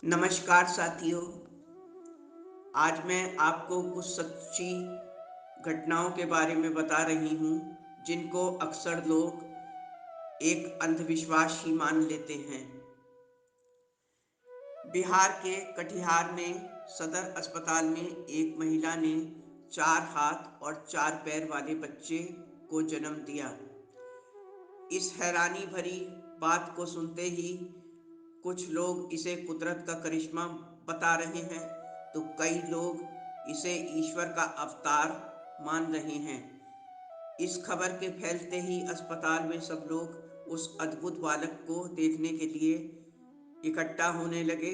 नमस्कार साथियों। आज मैं आपको कुछ सच्ची घटनाओं के बारे में बता रही हूँ जिनको अक्सर लोग एक अंधविश्वास ही मान लेते हैं। बिहार के कटिहार में सदर अस्पताल में एक महिला ने 4 हाथ और 4 पैर वाले बच्चे को जन्म दिया। इस हैरानी भरी बात को सुनते ही कुछ लोग इसे कुदरत का करिश्मा बता रहे हैं, तो कई लोग इसे ईश्वर का अवतार मान रहे हैं। इस खबर के फैलते ही अस्पताल में सब लोग उस अद्भुत बालक को देखने के लिए इकट्ठा होने लगे।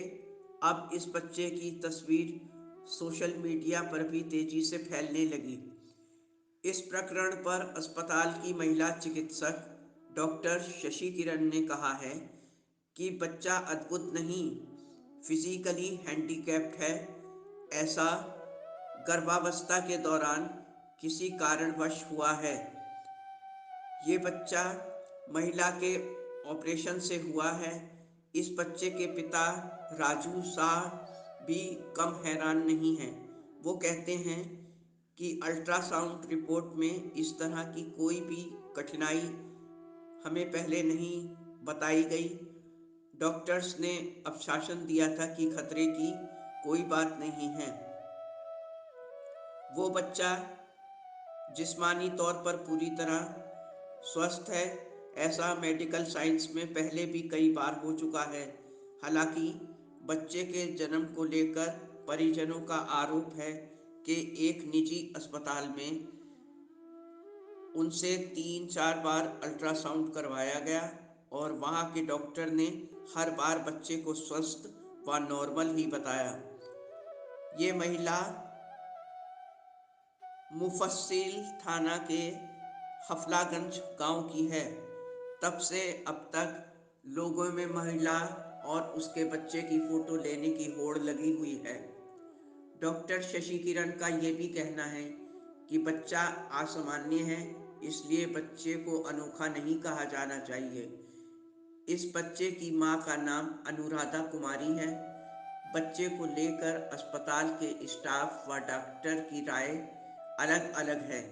अब इस बच्चे की तस्वीर सोशल मीडिया पर भी तेजी से फैलने लगी। इस प्रकरण पर अस्पताल की महिला चिकित्सक डॉक्टर शशि किरण ने कहा है कि बच्चा अद्भुत नहीं, फिजिकली हैंडीकैप्ड है। ऐसा गर्भावस्था के दौरान किसी कारणवश हुआ है। ये बच्चा महिला के ऑपरेशन से हुआ है। इस बच्चे के पिता राजू शाह भी कम हैरान नहीं हैं। वो कहते हैं कि अल्ट्रासाउंड रिपोर्ट में इस तरह की कोई भी कठिनाई हमें पहले नहीं बताई गई। डॉक्टर्स ने आश्वासन दिया था कि खतरे की कोई बात नहीं है। वो बच्चा जिस्मानी तौर पर पूरी तरह स्वस्थ है। ऐसा मेडिकल साइंस में पहले भी कई बार हो चुका है। हालांकि बच्चे के जन्म को लेकर परिजनों का आरोप है कि एक निजी अस्पताल में उनसे 3-4 बार अल्ट्रासाउंड करवाया गया और वहाँ के डॉक्टर ने हर बार बच्चे को स्वस्थ व नॉर्मल ही बताया। ये महिला मुफस्सिल थाना के हफलागंज गांव की है। तब से अब तक लोगों में महिला और उसके बच्चे की फोटो लेने की होड़ लगी हुई है। डॉक्टर शशि किरण का ये भी कहना है कि बच्चा असामान्य है, इसलिए बच्चे को अनोखा नहीं कहा जाना चाहिए। इस बच्चे की मां का नाम अनुराधा कुमारी है। बच्चे को लेकर अस्पताल के स्टाफ व डॉक्टर की राय अलग अलग है।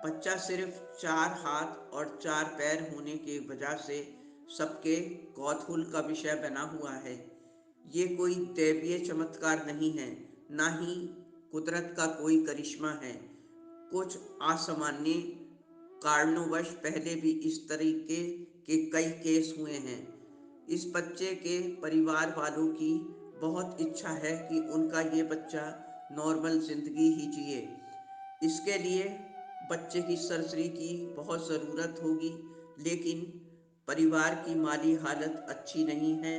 बच्चा सिर्फ 4 हाथ और 4 पैर होने की वजह से सबके कौतूहल का विषय बना हुआ है। ये कोई दैवीय चमत्कार नहीं है, ना ही कुदरत का कोई करिश्मा है। कुछ असामान्य कारणोंवश पहले भी इस तरीके के कई केस हुए हैं। इस बच्चे के परिवार वालों की बहुत इच्छा है कि उनका ये बच्चा नॉर्मल जिंदगी ही जिए। इसके लिए बच्चे की सर्जरी की बहुत ज़रूरत होगी, लेकिन परिवार की माली हालत अच्छी नहीं है।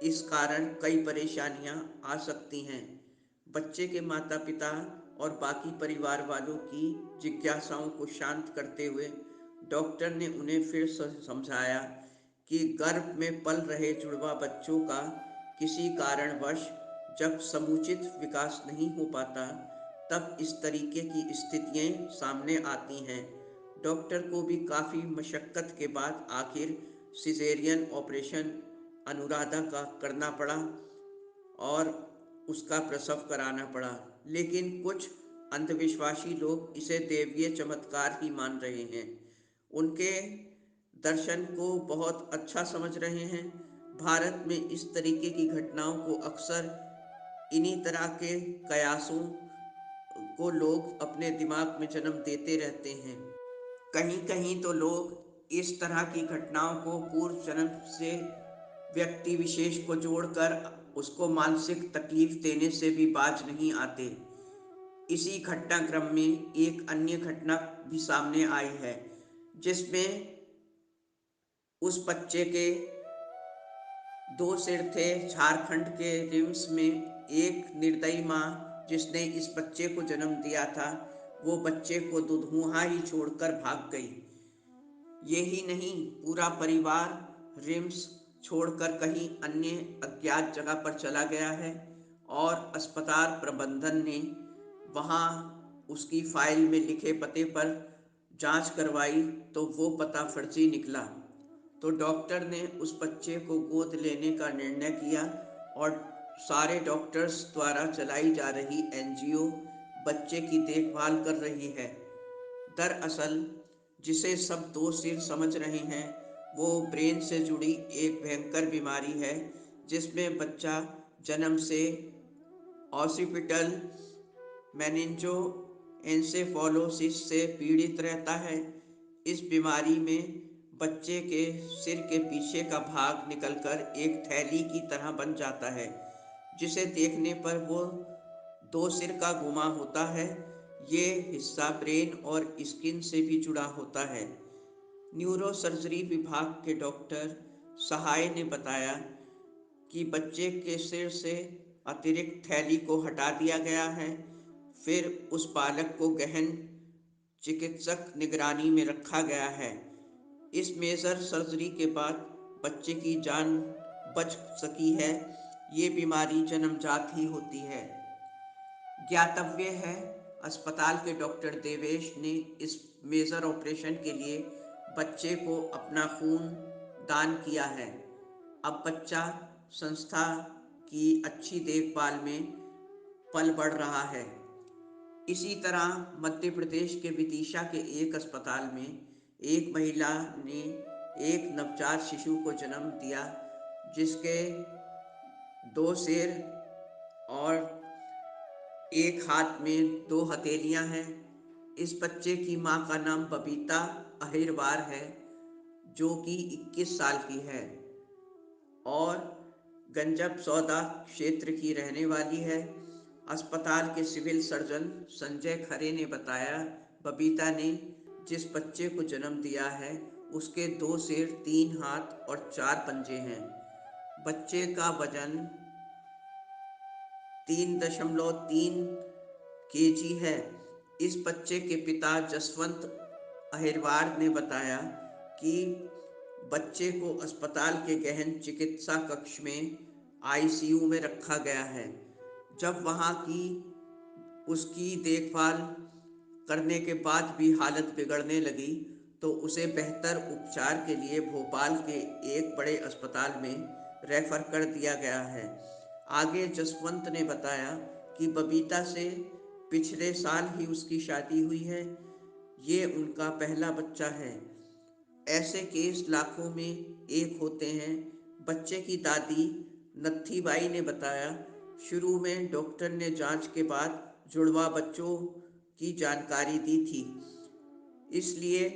इस कारण कई परेशानियां आ सकती हैं। बच्चे के माता पिता और बाकी परिवार वालों की जिज्ञासाओं को शांत करते हुए डॉक्टर ने उन्हें फिर समझाया कि गर्भ में पल रहे जुड़वा बच्चों का किसी कारणवश जब समुचित विकास नहीं हो पाता, तब इस तरीके की स्थितियां सामने आती हैं। डॉक्टर को भी काफ़ी मशक्क़त के बाद आखिर सिजेरियन ऑपरेशन अनुराधा का करना पड़ा और उसका प्रसव कराना पड़ा। लेकिन कुछ अंधविश्वासी लोग इसे दैवीय चमत्कार ही मान रहे हैं। उनके दर्शन को बहुत अच्छा समझ रहे हैं। भारत में इस तरीके की घटनाओं को अक्सर इन्हीं तरह के कयासों को लोग अपने दिमाग में जन्म देते रहते हैं। कहीं कहीं तो लोग इस तरह की घटनाओं को पूर्व जन्म से व्यक्ति विशेष को जोड़कर उसको मानसिक तकलीफ देने से भी बाज नहीं आते। इसी घटनाक्रम में एक अन्य घटना भी सामने आई है, जिसमें उस बच्चे के 2 सिर थे। झारखंड के रिम्स में एक निर्दयी माँ जिसने इस बच्चे को जन्म दिया था, वो बच्चे को दुधमुहा ही छोड़कर भाग गई। यही नहीं, पूरा परिवार रिम्स छोड़कर कहीं अन्य अज्ञात जगह पर चला गया है और अस्पताल प्रबंधन ने वहाँ उसकी फाइल में लिखे पते पर जांच करवाई तो वो पता फर्जी निकला। तो डॉक्टर ने उस बच्चे को गोद लेने का निर्णय किया और सारे डॉक्टर्स द्वारा चलाई जा रही एनजीओ बच्चे की देखभाल कर रही है। दरअसल जिसे सब दो सिर समझ रहे हैं वो ब्रेन से जुड़ी एक भयंकर बीमारी है, जिसमें बच्चा जन्म से ऑसिपिटल मेनिंजो एन्सेफेलोसिस से पीड़ित रहता है। इस बीमारी में बच्चे के सिर के पीछे का भाग निकलकर एक थैली की तरह बन जाता है, जिसे देखने पर वो दो सिर का गुमा होता है। ये हिस्सा ब्रेन और स्किन से भी जुड़ा होता है। न्यूरो सर्जरी विभाग के डॉक्टर सहाय ने बताया कि बच्चे के सिर से अतिरिक्त थैली को हटा दिया गया है। फिर उस बालक को गहन चिकित्सक निगरानी में रखा गया है। इस मेजर सर्जरी के बाद बच्चे की जान बच सकी है। ये बीमारी जन्मजात ही होती है। ज्ञातव्य है, अस्पताल के डॉक्टर देवेश ने इस मेजर ऑपरेशन के लिए बच्चे को अपना खून दान किया है। अब बच्चा संस्था की अच्छी देखभाल में पल बढ़ रहा है। इसी तरह मध्य प्रदेश के विदिशा के एक अस्पताल में एक महिला ने एक नवजात शिशु को जन्म दिया, जिसके दो सिर और एक हाथ में दो हथेलियां हैं। इस बच्चे की मां का नाम बबीता अहिरवार है, जो कि 21 साल की है और गंजब सौदा क्षेत्र की रहने वाली है। अस्पताल के सिविल सर्जन संजय खरे ने बताया, बबीता ने जिस बच्चे को जन्म दिया है उसके दो सिर, 3 हाथ और 4 पंजे हैं। बच्चे का वजन 3.3 केजी है। इस बच्चे के पिता जसवंत अहिरवार ने बताया कि बच्चे को अस्पताल के गहन चिकित्सा कक्ष में आईसीयू में रखा गया है। जब वहां की उसकी देखभाल करने के बाद भी हालत बिगड़ने लगी तो उसे बेहतर उपचार के लिए भोपाल के एक बड़े अस्पताल में रेफर कर दिया गया है। आगे जसवंत ने बताया कि बबीता से पिछले साल ही उसकी शादी हुई है। ये उनका पहला बच्चा है। ऐसे केस लाखों में एक होते हैं। बच्चे की दादी नत्थीबाई ने बताया, शुरू में डॉक्टर ने जांच के बाद जुड़वा बच्चों की जानकारी दी थी, इसलिए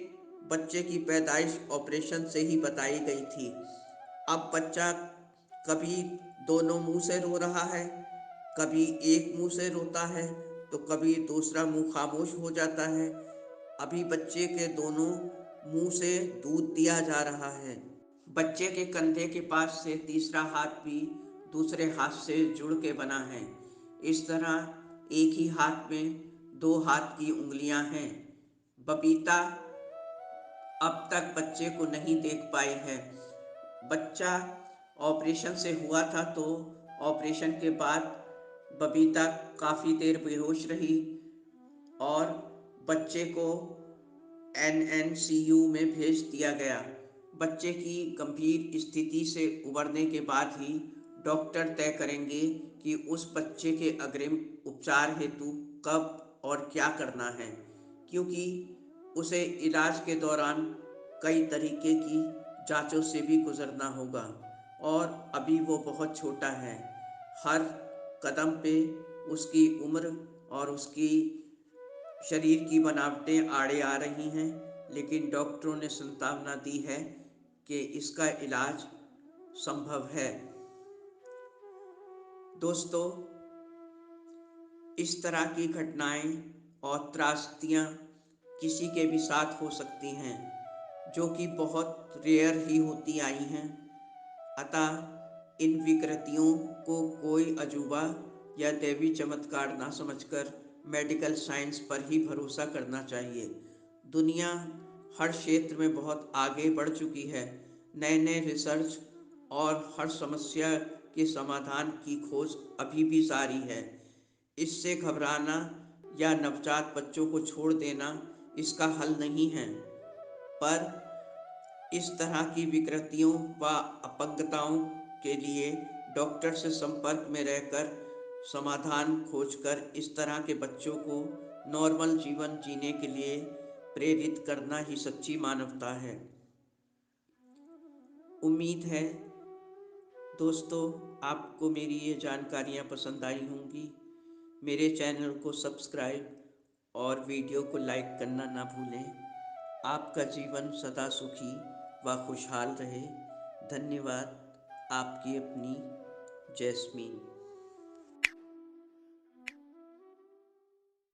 बच्चे की पैदाइश ऑपरेशन से ही बताई गई थी। अब बच्चा कभी दोनों मुंह से रो रहा है, कभी एक मुंह से रोता है तो कभी दूसरा मुंह खामोश हो जाता है। अभी बच्चे के दोनों मुंह से दूध दिया जा रहा है। बच्चे के कंधे के पास से तीसरा हाथ भी दूसरे हाथ से जुड़ के बना है। इस तरह एक ही हाथ में दो हाथ की उंगलियां हैं। बबीता अब तक बच्चे को नहीं देख पाई है। बच्चा ऑपरेशन से हुआ था तो ऑपरेशन के बाद बबीता काफ़ी देर बेहोश रही और बच्चे को एनएनसीयू में भेज दिया गया। बच्चे की गंभीर स्थिति से उबरने के बाद ही डॉक्टर तय करेंगे कि उस बच्चे के अग्रिम उपचार हेतु कब और क्या करना है, क्योंकि उसे इलाज के दौरान कई तरीके की जांचों से भी गुजरना होगा और अभी वो बहुत छोटा है। हर कदम पे उसकी उम्र और उसकी शरीर की बनावटें आड़े आ रही हैं, लेकिन डॉक्टरों ने संभावना दी है कि इसका इलाज संभव है। दोस्तों, इस तरह की घटनाएं और त्रासदियां किसी के भी साथ हो सकती हैं, जो कि बहुत रेयर ही होती आई हैं। अतः इन विकृतियों को कोई अजूबा या दैवी चमत्कार ना समझकर मेडिकल साइंस पर ही भरोसा करना चाहिए। दुनिया हर क्षेत्र में बहुत आगे बढ़ चुकी है। नए नए रिसर्च और हर समस्या के समाधान की खोज अभी भी जारी है। इससे घबराना या नवजात बच्चों को छोड़ देना इसका हल नहीं है, पर इस तरह की विकृतियों व अपंगताओं के लिए डॉक्टर से संपर्क में रहकर समाधान खोजकर इस तरह के बच्चों को नॉर्मल जीवन जीने के लिए प्रेरित करना ही सच्ची मानवता है। उम्मीद है दोस्तों आपको मेरी ये जानकारियाँ पसंद आई होंगी। मेरे चैनल को सब्सक्राइब और वीडियो को लाइक करना ना भूलें। आपका जीवन सदा सुखी व खुशहाल रहे। धन्यवाद। आपकी अपनी जैस्मीन।